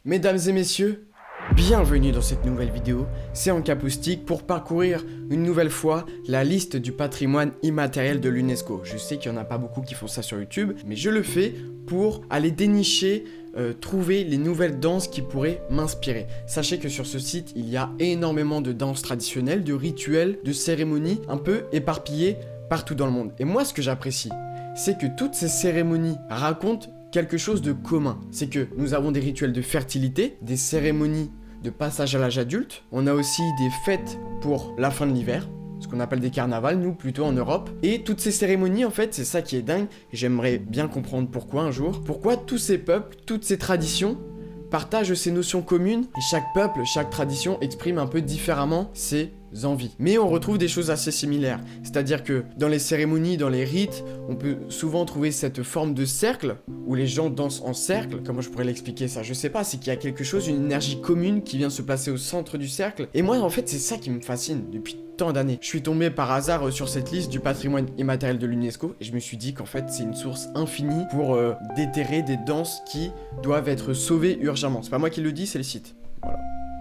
Mesdames et messieurs, bienvenue dans cette nouvelle vidéo. C'est Ancapoustique pour parcourir une nouvelle fois la liste du patrimoine immatériel de l'UNESCO. Je sais qu'il n'y en a pas beaucoup qui font ça sur YouTube, mais je le fais pour aller dénicher, trouver les nouvelles danses qui pourraient m'inspirer. Sachez que sur ce site, il y a énormément de danses traditionnelles, de rituels, de cérémonies un peu éparpillées partout dans le monde. Et moi, ce que j'apprécie, c'est que toutes ces cérémonies racontent quelque chose de commun. C'est que nous avons des rituels de fertilité, des cérémonies de passage à l'âge adulte. On a aussi des fêtes pour la fin de l'hiver, ce qu'on appelle des carnavals, nous, plutôt en Europe. Et toutes ces cérémonies, en fait, c'est ça qui est dingue. Et j'aimerais bien comprendre pourquoi un jour. Pourquoi tous ces peuples, toutes ces traditions partagent ces notions communes. Et chaque peuple, chaque tradition exprime un peu différemment ses envies. Mais on retrouve des choses assez similaires. C'est-à-dire que dans les cérémonies, dans les rites, on peut souvent trouver cette forme de cercle, où les gens dansent en cercle. Comment je pourrais l'expliquer ça? Je sais pas, c'est qu'il y a quelque chose, une énergie commune qui vient se placer au centre du cercle. Et moi, en fait, c'est ça qui me fascine depuis tant d'années. Je suis tombé par hasard sur cette liste du patrimoine immatériel de l'UNESCO, et je me suis dit qu'en fait, c'est une source infinie pour déterrer des danses qui doivent être sauvées urgemment. C'est pas moi qui le dis, c'est le site. Voilà,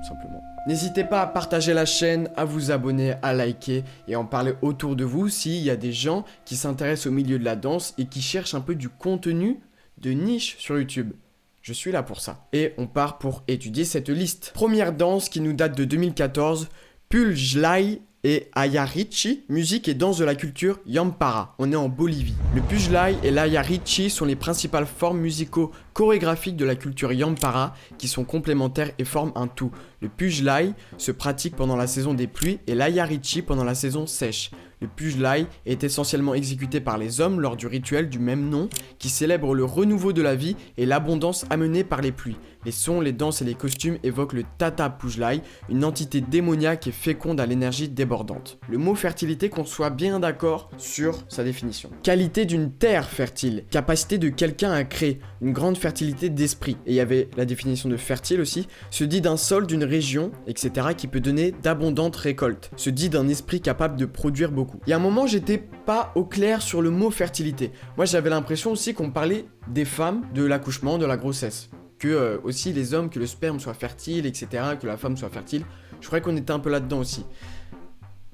simplement. N'hésitez pas à partager la chaîne, à vous abonner, à liker et à en parler autour de vous s'il y a des gens qui s'intéressent au milieu de la danse et qui cherchent un peu du contenu de niche sur YouTube. Je suis là pour ça. Et on part pour étudier cette liste. Première danse qui nous date de 2014, Pujlay et Ayarichi, musique et danse de la culture Yampara. On est en Bolivie. Le Pujlay et l'Ayarichi sont les principales formes musico-chorégraphiques de la culture Yampara qui sont complémentaires et forment un tout. Le Pujlay se pratique pendant la saison des pluies et l'Ayarichi pendant la saison sèche. Le Pujlay est essentiellement exécuté par les hommes lors du rituel du même nom qui célèbre le renouveau de la vie et l'abondance amenée par les pluies. Les sons, les danses et les costumes évoquent le Tata Pujlay, une entité démoniaque et féconde à l'énergie débordante. Le mot fertilité qu'on soit bien d'accord sur sa définition. Qualité d'une terre fertile, capacité de quelqu'un à créer, une grande fertilité d'esprit. Et il y avait la définition de fertile aussi, se dit d'un sol, d'une région, etc. qui peut donner d'abondantes récoltes. Se dit d'un esprit capable de produire beaucoup. Il y a un moment, j'étais pas au clair sur le mot fertilité. Moi, j'avais l'impression aussi qu'on parlait des femmes, de l'accouchement, de la grossesse. Que aussi les hommes, que le sperme soit fertile, etc., que la femme soit fertile. Je croyais qu'on était un peu là-dedans aussi.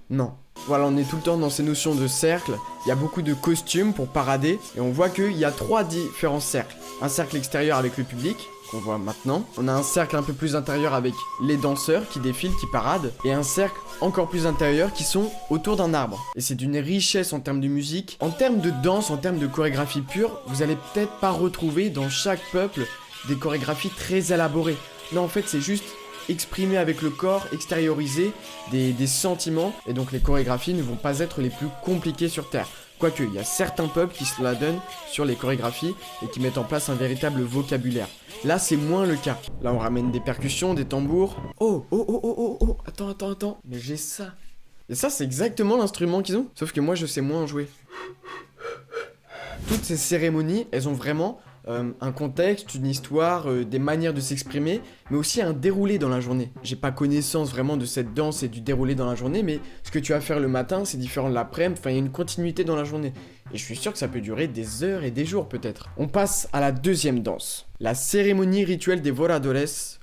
Non. Voilà, on est tout le temps dans ces notions de cercle. Il y a beaucoup de costumes pour parader. Et on voit qu'il y a 3 différents cercles. Un cercle extérieur avec le public, qu'on voit maintenant. On a un cercle un peu plus intérieur avec les danseurs qui défilent, qui paradent. Et un cercle encore plus intérieur qui sont autour d'un arbre. Et c'est d'une richesse en termes de musique. En termes de danse, en termes de chorégraphie pure, vous allez peut-être pas retrouver dans chaque peuple des chorégraphies très élaborées. Non, en fait, c'est juste exprimer avec le corps, extérioriser des sentiments. Et donc, les chorégraphies ne vont pas être les plus compliquées sur Terre. Quoique, il y a certains peuples qui se la donnent sur les chorégraphies et qui mettent en place un véritable vocabulaire. Là, c'est moins le cas. Là, on ramène des percussions, des tambours. Oh, attends. Mais j'ai ça. Et ça, c'est exactement l'instrument qu'ils ont. Sauf que moi, je sais moins en jouer. Toutes ces cérémonies, elles ont vraiment un contexte, une histoire, des manières de s'exprimer, mais aussi un déroulé dans la journée. J'ai pas connaissance vraiment de cette danse et du déroulé dans la journée, mais ce que tu vas faire le matin, c'est différent de l'après-midi, enfin il y a une continuité dans la journée. Et je suis sûr que ça peut durer des heures et des jours peut-être. On passe à la deuxième danse. La cérémonie rituelle des voladores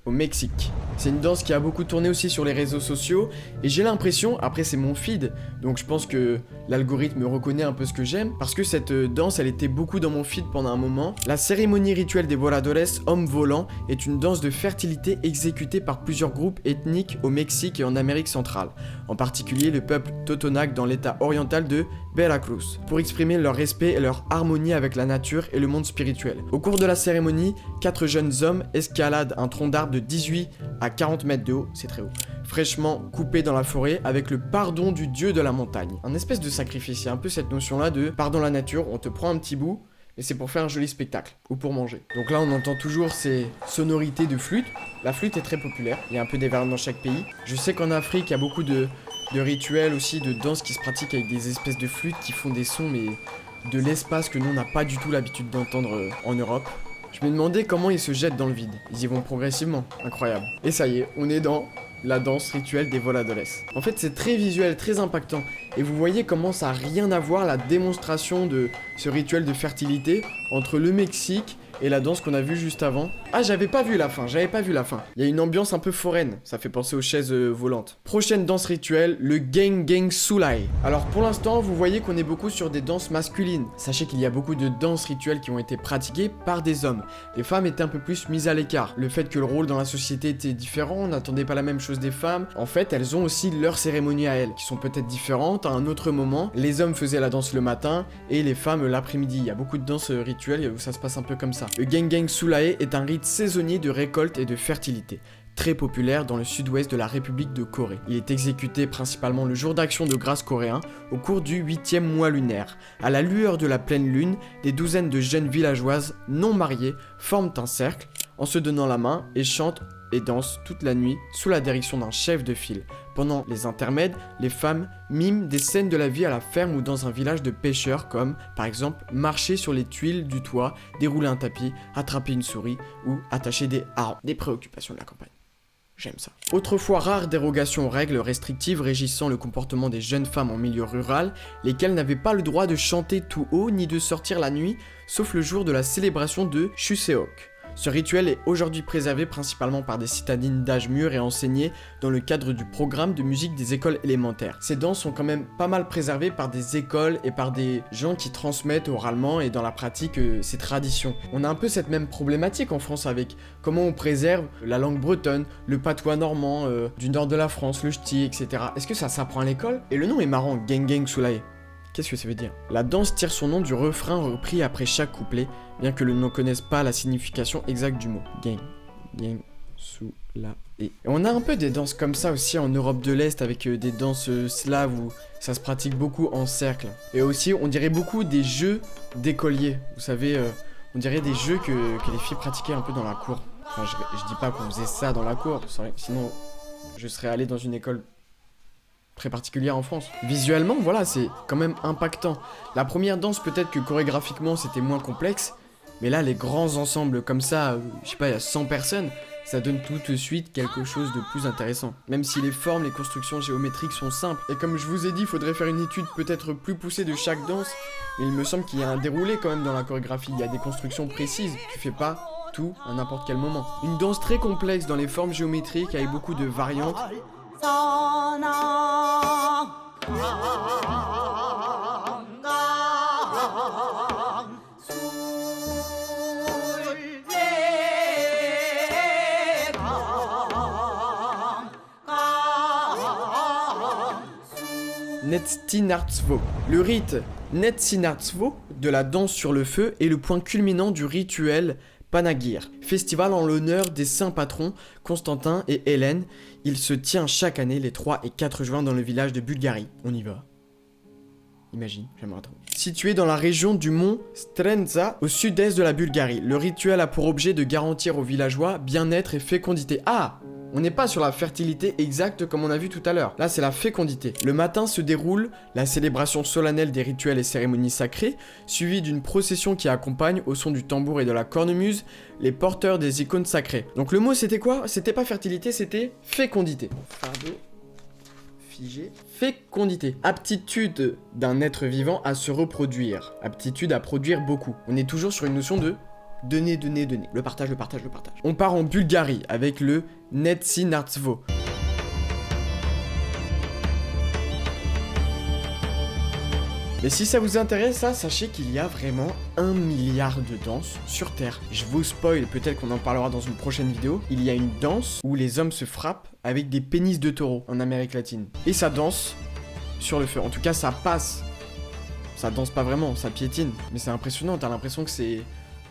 au Mexique. C'est une danse qui a beaucoup tourné aussi sur les réseaux sociaux, et j'ai l'impression, après c'est mon feed, donc je pense que l'algorithme reconnaît un peu ce que j'aime, parce que cette danse, elle était beaucoup dans mon feed pendant un moment. La cérémonie rituelle des voladores, hommes volants, est une danse de fertilité exécutée par plusieurs groupes ethniques au Mexique et en Amérique centrale, en particulier le peuple Totonac dans l'état oriental de Veracruz, pour exprimer leur respect et leur harmonie avec la nature et le monde spirituel. Au cours de la cérémonie, 4 jeunes hommes escaladent un tronc d'arbre de 18 à 40 mètres de haut, c'est très haut, fraîchement coupé dans la forêt avec le pardon du dieu de la montagne. Un espèce de sacrifice, il y a un peu cette notion-là de pardon la nature, on te prend un petit bout, et c'est pour faire un joli spectacle, ou pour manger. Donc là, on entend toujours ces sonorités de flûte. La flûte est très populaire, il y a un peu des variantes dans chaque pays. Je sais qu'en Afrique, il y a beaucoup de rituels aussi, de danses qui se pratiquent avec des espèces de flûtes qui font des sons, mais de l'espace que nous, on n'a pas du tout l'habitude d'entendre en Europe. Je me demandais comment ils se jettent dans le vide. Ils y vont progressivement, incroyable. Et ça y est, on est dans la danse rituelle des voladores. En fait, c'est très visuel, très impactant. Et vous voyez comment ça n'a rien à voir, la démonstration de ce rituel de fertilité entre le Mexique et la danse qu'on a vue juste avant. Ah, j'avais pas vu la fin. Il y a une ambiance un peu foraine, ça fait penser aux chaises volantes. Prochaine danse rituelle, le Geng Sulai. Alors pour l'instant, vous voyez qu'on est beaucoup sur des danses masculines. Sachez qu'il y a beaucoup de danses rituelles qui ont été pratiquées par des hommes. Les femmes étaient un peu plus mises à l'écart. Le fait que le rôle dans la société était différent, on n'attendait pas la même chose des femmes. En fait, elles ont aussi leurs cérémonies à elles, qui sont peut-être différentes à un autre moment. Les hommes faisaient la danse le matin et les femmes l'après-midi. Il y a beaucoup de danses rituelles où ça se passe un peu comme ça. Le Geng Sulai est un rite saisonnier de récolte et de fertilité, très populaire dans le sud-ouest de la République de Corée. Il est exécuté principalement le jour d'action de grâce coréen, au cours du 8e mois lunaire. À la lueur de la pleine lune, des douzaines de jeunes villageoises non mariées forment un cercle, en se donnant la main, et chantent et dansent toute la nuit sous la direction d'un chef de file. Pendant les intermèdes, les femmes miment des scènes de la vie à la ferme ou dans un village de pêcheurs comme, par exemple, marcher sur les tuiles du toit, dérouler un tapis, attraper une souris ou attacher des arbres. Des préoccupations de la campagne. J'aime ça. Autrefois rare dérogation aux règles restrictives régissant le comportement des jeunes femmes en milieu rural, lesquelles n'avaient pas le droit de chanter tout haut ni de sortir la nuit, sauf le jour de la célébration de Chuseok. Ce rituel est aujourd'hui préservé principalement par des citadines d'âge mûr et enseigné dans le cadre du programme de musique des écoles élémentaires. Ces danses sont quand même pas mal préservées par des écoles et par des gens qui transmettent oralement et dans la pratique ces traditions. On a un peu cette même problématique en France avec comment on préserve la langue bretonne, le patois normand du nord de la France, le ch'ti, etc. Est-ce que ça s'apprend à l'école? Et le nom est marrant, Geng Sulai. Qu'est-ce que ça veut dire? La danse tire son nom du refrain repris après chaque couplet, bien que l'on ne connaisse pas la signification exacte du mot. Geng Sulai. Et on a un peu des danses comme ça aussi en Europe de l'Est avec des danses slaves où ça se pratique beaucoup en cercle. Et aussi, on dirait beaucoup des jeux d'écoliers. Vous savez, on dirait des jeux que les filles pratiquaient un peu dans la cour. Enfin, je dis pas qu'on faisait ça dans la cour, sinon je serais allé dans une école très particulière en France. Visuellement, voilà, c'est quand même impactant. La première danse, peut-être que chorégraphiquement, c'était moins complexe, mais là, les grands ensembles comme ça, je sais pas, il y a 100 personnes, ça donne tout de suite quelque chose de plus intéressant. Même si les formes, les constructions géométriques sont simples. Et comme je vous ai dit, il faudrait faire une étude peut-être plus poussée de chaque danse, mais il me semble qu'il y a un déroulé quand même dans la chorégraphie, il y a des constructions précises, tu fais pas tout à n'importe quel moment. Une danse très complexe dans les formes géométriques avec beaucoup de variantes. Netsinartsvo. Le rite Netsinartsvo de la danse sur le feu est le point culminant du rituel Panagir, festival en l'honneur des saints patrons Constantin et Hélène. Il se tient chaque année les 3 et 4 juin dans le village de Bulgarie. On y va. Imagine, j'aimerais trop. Situé dans la région du mont Strenza, au sud-est de la Bulgarie, le rituel a pour objet de garantir aux villageois bien-être et fécondité. Ah! On n'est pas sur la fertilité exacte comme on a vu tout à l'heure. Là, c'est la fécondité. Le matin se déroule la célébration solennelle des rituels et cérémonies sacrées, suivie d'une procession qui accompagne, au son du tambour et de la cornemuse, les porteurs des icônes sacrées. Donc le mot, c'était quoi? C'était pas fertilité, c'était fécondité. Fardeau. Figé. Fécondité. Aptitude d'un être vivant à se reproduire. Aptitude à produire beaucoup. On est toujours sur une notion de donner. Le partage. On part en Bulgarie avec le Netsinartsvo. Mais si ça vous intéresse, sachez qu'il y a vraiment 1 milliard de danses sur Terre. Je vous spoil, peut-être qu'on en parlera dans une prochaine vidéo. Il y a une danse où les hommes se frappent avec des pénis de taureau en Amérique latine. Et ça danse sur le feu. En tout cas, ça passe. Ça danse pas vraiment, ça piétine. Mais c'est impressionnant, t'as l'impression que c'est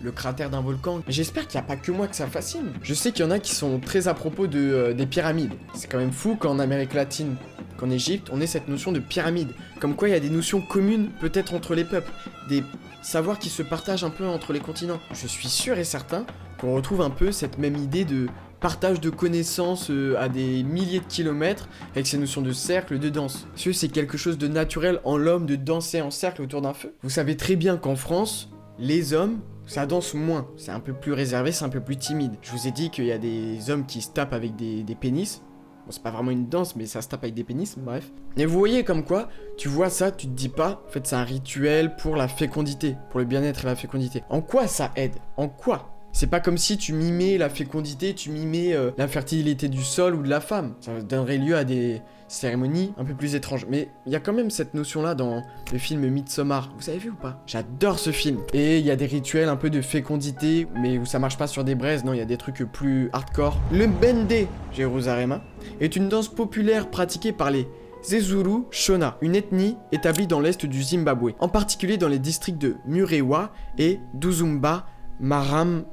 le cratère d'un volcan. Mais j'espère qu'il n'y a pas que moi que ça fascine. Je sais qu'il y en a qui sont très à propos des pyramides. C'est quand même fou qu'en Amérique latine, qu'en Égypte, on ait cette notion de pyramide. Comme quoi il y a des notions communes peut-être entre les peuples. Des savoirs qui se partagent un peu entre les continents. Je suis sûr et certain qu'on retrouve un peu cette même idée de partage de connaissances à des milliers de kilomètres avec ces notions de cercle, de danse. Parce que c'est quelque chose de naturel en l'homme de danser en cercle autour d'un feu. Vous savez très bien qu'en France, les hommes, ça danse moins, c'est un peu plus réservé, c'est un peu plus timide. Je vous ai dit qu'il y a des hommes qui se tapent avec des pénis. Bon, c'est pas vraiment une danse, mais ça se tape avec des pénis, bref. Et vous voyez comme quoi, tu vois ça, tu te dis pas, en fait c'est un rituel pour la fécondité, pour le bien-être et la fécondité. En quoi ça aide? En quoi? C'est pas comme si tu mimais la fécondité, tu mimais la fertilité du sol ou de la femme. Ça donnerait lieu à des cérémonies un peu plus étranges. Mais il y a quand même cette notion-là dans le film Midsommar. Vous avez vu ou pas? J'adore ce film. Et il y a des rituels un peu de fécondité, mais où ça marche pas sur des braises, non, il y a des trucs plus hardcore. Le Bende Jerusarema est une danse populaire pratiquée par les Zezuru Shona, une ethnie établie dans l'est du Zimbabwe, en particulier dans les districts de Murewa et d'Uzumba Maram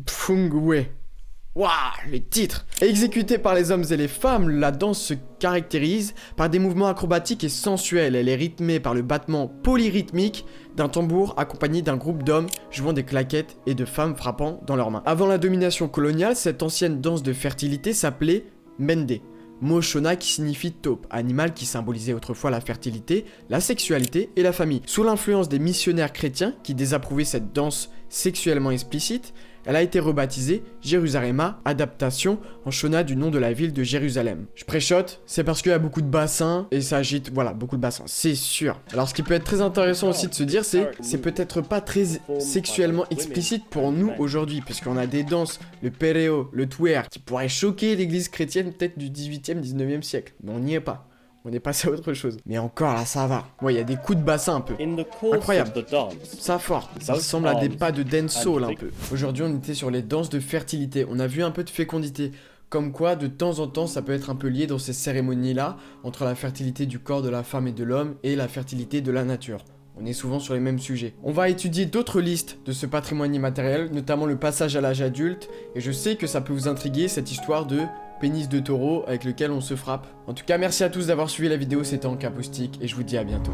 Pfungwe. Waouh, les titres! Exécutée par les hommes et les femmes, la danse se caractérise par des mouvements acrobatiques et sensuels. Elle est rythmée par le battement polyrythmique d'un tambour accompagné d'un groupe d'hommes jouant des claquettes et de femmes frappant dans leurs mains. Avant la domination coloniale, cette ancienne danse de fertilité s'appelait Mende. Mot Shona qui signifie taupe, animal qui symbolisait autrefois la fertilité, la sexualité et la famille. Sous l'influence des missionnaires chrétiens qui désapprouvaient cette danse sexuellement explicite, elle a été rebaptisée Jerusarema, adaptation en Shona du nom de la ville de Jérusalem. Je préchote, c'est parce qu'il y a beaucoup de bassins et ça agite, voilà, beaucoup de bassins, c'est sûr. Alors ce qui peut être très intéressant aussi de se dire, c'est peut-être pas très sexuellement explicite pour nous aujourd'hui, puisqu'on a des danses, le perreo, le twerk, qui pourraient choquer l'église chrétienne peut-être du 18e, 19e siècle. Mais on n'y est pas. On est passé à autre chose. Mais encore là, ça va. Ouais, il y a des coups de bassin un peu. Incroyable. Ça fort. Ça ressemble à des pas de dancehall un peu. Aujourd'hui, on était sur les danses de fertilité. On a vu un peu de fécondité. Comme quoi, de temps en temps, ça peut être un peu lié dans ces cérémonies-là, entre la fertilité du corps de la femme et de l'homme et la fertilité de la nature. On est souvent sur les mêmes sujets. On va étudier d'autres listes de ce patrimoine immatériel, notamment le passage à l'âge adulte, et je sais que ça peut vous intriguer, cette histoire de pénis de taureau avec lequel on se frappe. En tout cas, merci à tous d'avoir suivi la vidéo, c'était Ancapoustique, et je vous dis à bientôt.